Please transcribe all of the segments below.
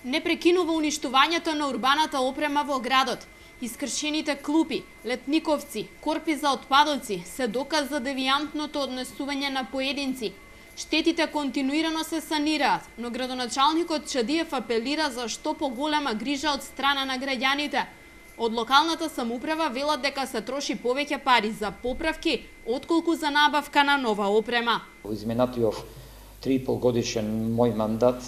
Не прекинува уништувањето на урбаната опрема во градот. Искршените клупи, летниковци, корпи за отпадоци се доказ за девијантното однесување на поединци. Штетите континуирано се санираат, но градоначалникот Чадиев апелира за што поголема грижа од страна на граѓаните. Од локалната самоуправа велат дека се троши повеќе пари за поправки, отколку за набавка на нова опрема. Во изминатиот 3,5 годишен мој мандат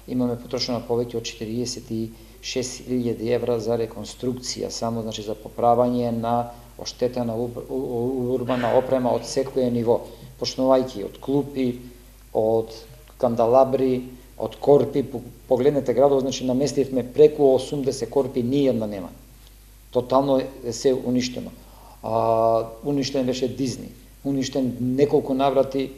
имаме потрошено повеќе од 46.000 евра за реконструкција, само значи за поправање на оштетена урбана опрема од секое ниво, почнувајќи од клупи, од кандалабри, од корпи. Погледнете градот, значи наместивме преку 80 корпи, ниједна нема. Тотално е се уништено. Уништен беше Дизни, уништен неколку наврати,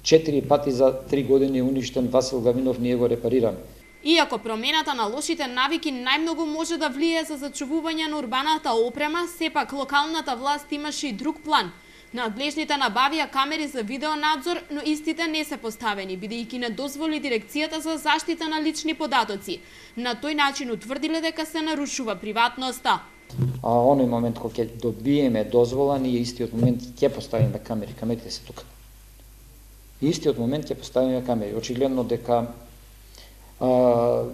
4 пати за 3 години уништен Васил Гавинов, ние го репарираме. Иако промената на лошите навики најмногу може да влие за зачувување на урбаната опрема, сепак локалната власт имаше и друг план. Надлежните набавија камери за видеонадзор, но истите не се поставени, бидејќи не дозволи Дирекцијата за заштита на лични податоци. На тој начин утврдиле дека се нарушува приватноста. Оној момент кога ќе добиеме дозвола, ние истиот момент ќе поставиме камери, камерите се тука. Истиот момент ќе поставиме камери. Очигледно дека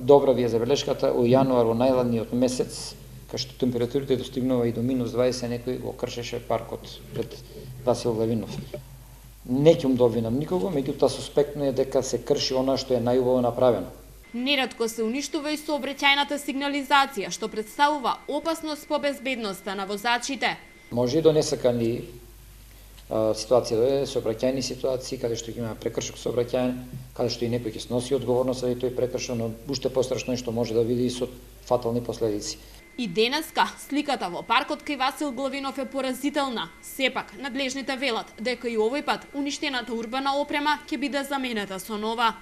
добра ви е забелешката, во јануар, во најладниот месец, кај што температурите достигнува и до -20, некој го кршеше паркот пред Васил Гавинов. Не ќе да обвинам никого, меѓутоа суспектно е дека се крши она што е најубаво направено. Неретко се уништува и сообраќајната сигнализација, што представува опасност по безбедноста на возачите. Може и до несакани ситуација да е сообраќајни ситуации, каде што има прекршок сообраќајен, каде што и некој ќе сноси одговорност за тој прекршок, но уште пострашно е што може да види и со фатални последици. И денеска сликата во паркот кај Васил Главинов е поразителна. Сепак, надлежните велат дека и овој пат уништената урбана опрема ќе биде заменета со нова.